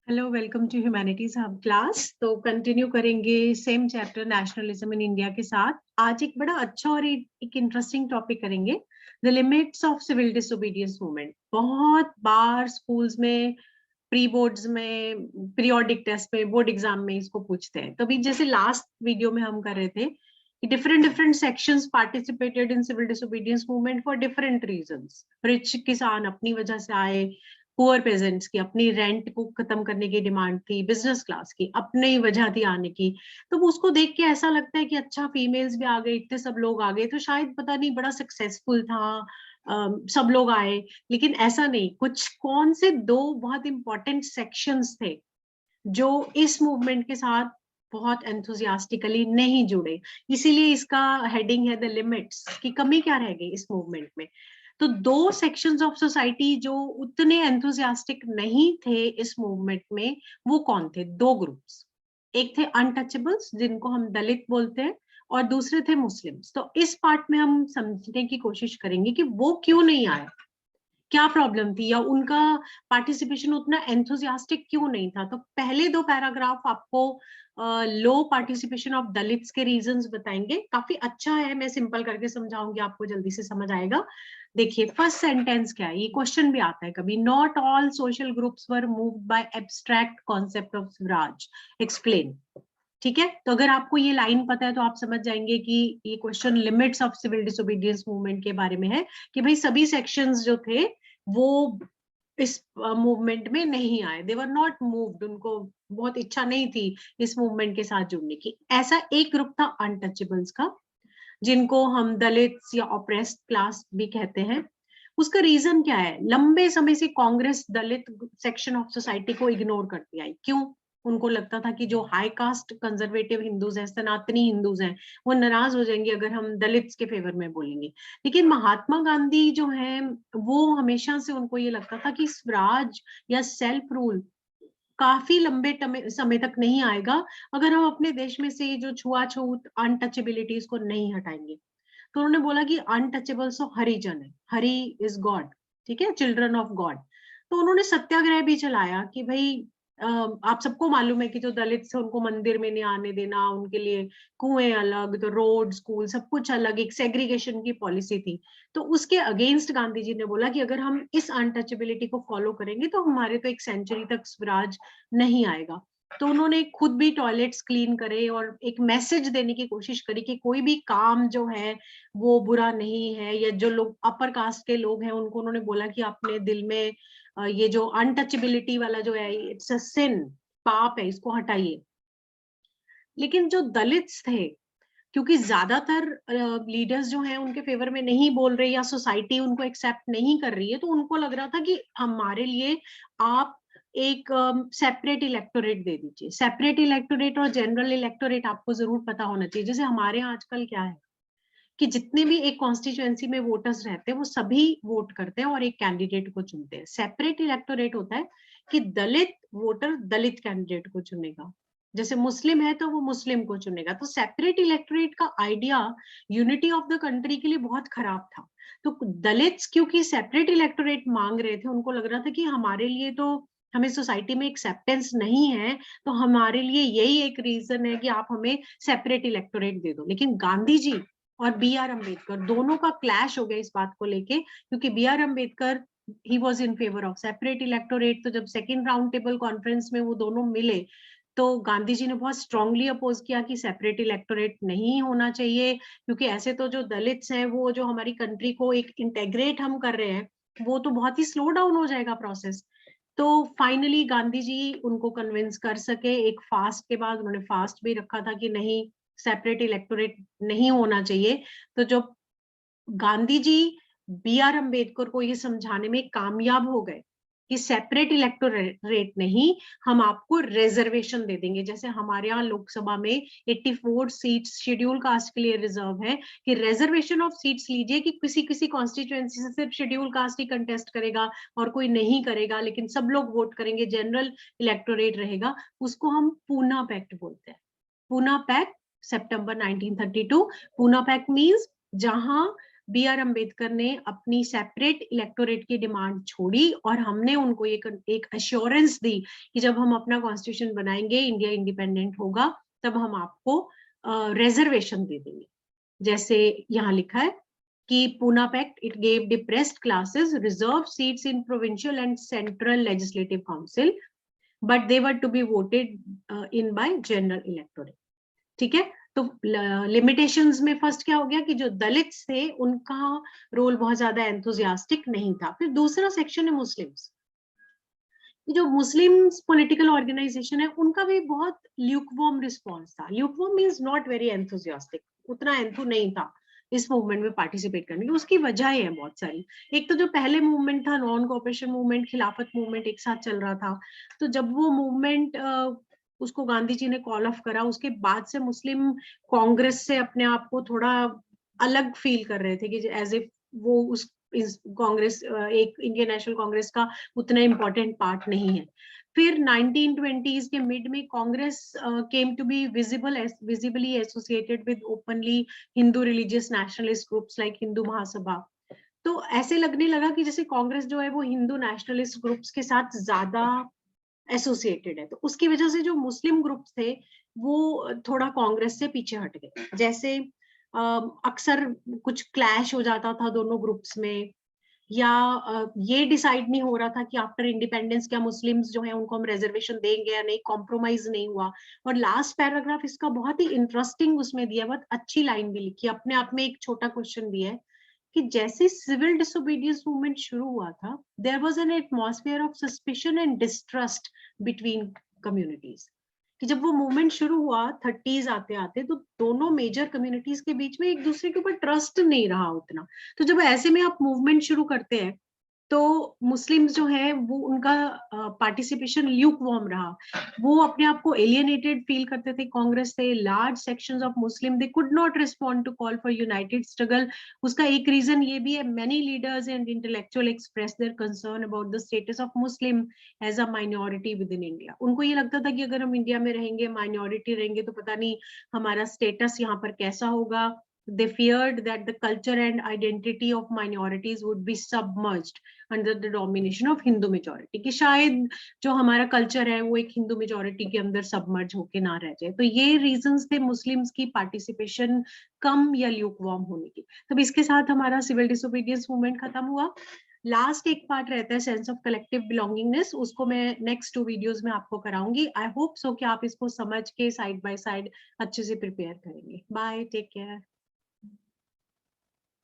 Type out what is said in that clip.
Hello, welcome to humanities hub class. तो continue करेंगे same chapter nationalism in India के साथ। आज एक बड़ा अच्छा और एक इंटरेस्टिंग टॉपिक करेंगे, the limits of civil disobedience movement. बहुत बार स्कूल्स में, प्री बोर्ड्स में, पीरियोडिक टेस्ट में, बोर्ड एग्जाम में इसको पूछते हैं। तो अभी जैसे लास्ट वीडियो में हम कर रहे थे कि different different sections participated in civil disobedience movement for different reasons. Rich किसान अपनी वजह से आए, पुअर पेजेंट्स की अपनी रेंट को खत्म करने की डिमांड थी, बिजनेस क्लास की अपनी वजह थी आने की। तो उसको देख के ऐसा लगता है कि अच्छा, फीमेल्स भी आ गए, इतने सब लोग आ गए, तो शायद पता नहीं बड़ा सक्सेसफुल था, सब लोग आए। लेकिन ऐसा नहीं, कुछ कौन से दो बहुत इंपॉर्टेंट सेक्शंस थे जो इस मूवमेंट के साथ बहुत एंथुजियास्टिकली नहीं जुड़े। इसीलिए इसका हेडिंग है द लिमिट्स, की कमी क्या रह गई इस मूवमेंट में। तो दो सेक्शंस ऑफ सोसाइटी जो उतने एंथुजियास्टिक नहीं थे इस मूवमेंट में, वो कौन थे? दो ग्रुप्स। एक थे अनटचेबल्स, जिनको हम दलित बोलते हैं, और दूसरे थे मुस्लिम्स। तो इस पार्ट में हम समझने की कोशिश करेंगे कि वो क्यों नहीं आए, क्या प्रॉब्लम थी, या उनका पार्टिसिपेशन उतना एंथुजियास्टिक क्यों नहीं था। तो पहले दो पैराग्राफ आपको लो पार्टिसिपेशन ऑफ दलित्स के रीजंस बताएंगे। काफी अच्छा है, मैं सिंपल करके समझाऊंगी, आपको जल्दी से समझ आएगा। देखिए, फर्स्ट सेंटेंस क्या है, ये क्वेश्चन भी आता है कभी। Not all social groups were moved by abstract concept of Swaraj, explain. ठीक है, तो अगर आपको ये लाइन पता है तो आप समझ जाएंगे कि ये question limits of civil disobedience movement के बारे में है, कि भाई सभी सेक्शंस जो थे वो इस मूवमेंट में नहीं आए, दे वर नॉट मूव्ड, उनको बहुत इच्छा नहीं थी इस मूवमेंट के साथ जुड़ने की। ऐसा एक ग्रुप था अनटचेबल्स का, जिनको हम दलित्स या ऑप्रेस्ड क्लास भी कहते हैं। उसका रीजन क्या है? लंबे समय से कांग्रेस दलित सेक्शन ऑफ सोसाइटी को इग्नोर करती आई। क्यों? उनको लगता था कि जो हाई कास्ट कंजर्वेटिव हिंदूज हैं, सनातनी हिंदूज हैं, वो नाराज हो जाएंगे अगर हम दलित्स के फेवर में बोलेंगे। लेकिन महात्मा गांधी जो हैं, वो हमेशा से उनको ये लगता था कि स्वराज या सेल्फ रूल काफी लंबे समय तक नहीं आएगा अगर हम अपने देश में से ये जो छुआछूत, अनटचेबिलिटीज को नहीं हटाएंगे। तो उन्होंने बोला कि अनटचेबल सो हरिजन है, हरि इज गॉड, ठीक है, चिल्ड्रन ऑफ गॉड। तो उन्होंने सत्याग्रह भी चलाया कि भाई, आप सबको मालूम है कि जो दलित थे उनको मंदिर में नहीं आने देना, उनके लिए कुएं अलग, तो रोड, स्कूल सब कुछ अलग, एक सेग्रीगेशन की पॉलिसी थी। तो उसके अगेंस्ट गांधी जी ने बोला कि अगर हम इस अनटचेबिलिटी को फॉलो करेंगे तो हमारे तो एक सेंचुरी तक स्वराज नहीं आएगा। तो उन्होंने खुद भी टॉयलेट्स क्लीन करे और एक मैसेज देने की कोशिश करी कि कोई भी काम जो है वो बुरा नहीं है, या जो लोग अपर कास्ट के लोग हैं उनको उन्होंने बोला कि अपने दिल में ये जो अनटचेबिलिटी वाला जो है, इट्स अ सिन, पाप है, इसको हटाइए। लेकिन जो दलित्स थे, क्योंकि ज्यादातर लीडर्स जो हैं उनके फेवर में नहीं बोल रहे, या सोसाइटी उनको एक्सेप्ट नहीं कर रही है, तो उनको लग रहा था कि हमारे लिए आप एक सेपरेट इलेक्टोरेट दे दीजिए। सेपरेट इलेक्टोरेट और जनरल इलेक्टोरेट आपको जरूर पता होना चाहिए। जैसे हमारे यहाँ आजकल क्या है कि जितने भी एक कॉन्स्टिट्यूएंसी में वोटर्स रहते हैं वो सभी वोट करते हैं और एक कैंडिडेट को चुनते हैं। सेपरेट इलेक्टोरेट होता है कि दलित वोटर दलित कैंडिडेट को चुनेगा, जैसे मुस्लिम है तो वो मुस्लिम को चुनेगा। तो सेपरेट इलेक्टोरेट का idea unity of the country के लिए बहुत खराब था। तो दलित्स क्योंकि सेपरेट इलेक्टोरेट मांग रहे थे, उनको लग रहा था कि हमारे लिए तो, हमें सोसाइटी में एक्सेप्टेंस नहीं है, तो हमारे लिए यही एक रीजन है कि आप हमें सेपरेट इलेक्टोरेट दे दो। लेकिन गांधी जी और बी आर अम्बेडकर दोनों का क्लैश हो गया इस बात को लेके, क्योंकि B R Ambedkar he was in favour of separate electorate. तो जब सेकेंड राउंड टेबल कॉन्फ्रेंस में वो दोनों मिले, तो गांधी जी ने बहुत स्ट्रांगली अपोज किया कि सेपरेट इलेक्टोरेट नहीं होना चाहिए, क्योंकि ऐसे तो जो दलित्स हैं, वो जो हमारी कंट्री को एक इंटेग्रेट हम कर रहे हैं, वो तो बहुत ही स्लो डाउन हो जाएगा प्रोसेस। तो फाइनली गांधी जी उनको कन्विंस कर सके। एक फास्ट के बाद उन्होंने फास्ट भी रखा था कि नहीं, सेपरेट इलेक्टोरेट नहीं होना चाहिए। तो जब गांधी जी बी आर अम्बेडकर को ये समझाने में कामयाब हो गए कि सेपरेट इलेक्टोरेट नहीं, हम आपको रिजर्वेशन दे देंगे, जैसे हमारे यहाँ लोकसभा में 84 सीट्स शेड्यूल कास्ट के लिए रिजर्व है, कि रिजर्वेशन ऑफ सीट्स लीजिए कि किसी किसी कॉन्स्टिट्यूएंसी से सिर्फ शेड्यूल कास्ट ही कंटेस्ट करेगा और कोई नहीं करेगा, लेकिन सब लोग वोट करेंगे, जनरल इलेक्टोरेट रहेगा। उसको हम पूना पैक्ट बोलते हैं। पूना पैक्ट, सितंबर 1932। पूना पैक्ट मींस जहां B.R. अम्बेडकर ने अपनी सेपरेट इलेक्टोरेट की डिमांड छोड़ी और हमने उनको एक अश्योरेंस दी कि जब हम अपना कॉन्स्टिट्यूशन बनाएंगे, इंडिया इंडिपेंडेंट होगा, तब हम आपको रिजर्वेशन दे देंगे। जैसे यहाँ लिखा है कि Poona pact, it gave depressed classes reserve seats in provincial and central legislative council, but they were to be voted in by general electorate. ठीक है, तो लिमिटेशंस में फर्स्ट क्या हो गया कि जो दलित थे उनका रोल बहुत ज्यादा एंथुजियास्टिक नहीं था। फिर दूसरा सेक्शन है मुस्लिम्स। जो मुस्लिम्स पॉलिटिकल ऑर्गेनाइजेशन है उनका भी बहुत ल्यूकवॉर्म रिस्पॉन्स था। Lukewarm means not very enthusiastic, उतना एंथु नहीं था इस मूवमेंट में पार्टिसिपेट करने की। उसकी वजह है बहुत सारी। एक तो जो पहले मूवमेंट था, नॉन कोऑपरेशन मूवमेंट, खिलाफत मूवमेंट एक साथ चल रहा था, तो जब वो मूवमेंट उसको गांधी जी ने कॉल ऑफ करा, उसके बाद से मुस्लिम कांग्रेस से अपने आप को थोड़ा अलग फील कर रहे थे कि एज इफ वो उस कांग्रेस एक इंडियन नेशनल कांग्रेस का उतना इम्पोर्टेंट पार्ट नहीं है। फिर 1920s के मिड में Congress came to be visibly associated with openly Hindu religious nationalist groups like Hindu Mahasabha. तो ऐसे लगने लगा कि जैसे कांग्रेस जो है वो हिंदू नेशनलिस्ट ग्रुप्स के साथ ज्यादा एसोसिएटेड है, तो उसकी वजह से जो मुस्लिम ग्रुप्स थे वो थोड़ा कांग्रेस से पीछे हट गए। जैसे अक्सर कुछ क्लैश हो जाता था दोनों ग्रुप्स में, या ये डिसाइड नहीं हो रहा था कि आफ्टर इंडिपेंडेंस क्या मुस्लिम्स जो है उनको हम रिजर्वेशन देंगे या नहीं, कॉम्प्रोमाइज नहीं हुआ। और लास्ट पैराग्राफ इसका बहुत ही इंटरेस्टिंग उसमें दिया, बहुत अच्छी लाइन भी लिखी, अपने आप में एक छोटा क्वेश्चन भी है कि जैसे सिविल डिसोबीडियंस मूवमेंट शुरू हुआ था, there was an atmosphere of suspicion and distrust between communities. कि जब वो मूवमेंट शुरू हुआ 30s आते आते, तो दोनों मेजर कम्युनिटीज के बीच में एक दूसरे के ऊपर ट्रस्ट नहीं रहा उतना। तो जब ऐसे में आप मूवमेंट शुरू करते हैं तो मुस्लिम्स जो है वो उनका पार्टिसिपेशन ल्यूक वार्म रहा। वो अपने आप को एलियनेटेड फील करते थे कांग्रेस से। Large sections of Muslim they could not respond to call for united struggle. उसका एक रीजन ये भी है, many leaders and intellectual express their concern about the status of Muslim as a minority within India. उनको ये लगता था कि अगर हम इंडिया में रहेंगे, माइनॉरिटी रहेंगे, तो पता नहीं हमारा स्टेटस यहाँ पर कैसा होगा। They feared that the culture and identity of minorities would be submerged under the domination of Hindu majority, कि शायद जो हमारा कल्चर है वो एक हिंदू मेजोरिटी के अंदर सबमर्ज होके ना रह जाए। तो ये रीजंस थे मुस्लिम्स की पार्टिसिपेशन कम या ल्यूकवार्म होने की। तब इसके साथ हमारा सिविल डिसोबीडियंस मूवमेंट खत्म हुआ। लास्ट एक पार्ट रहता है सेंस ऑफ कलेक्टिव बिलोंगिंगनेस, उसको मैं नेक्स्ट 2 वीडियोस में आपको कराऊंगी। आई होप सो कि आप इसको समझ के साइड बाय साइड अच्छे से प्रिपेयर करेंगे। Bye, take care.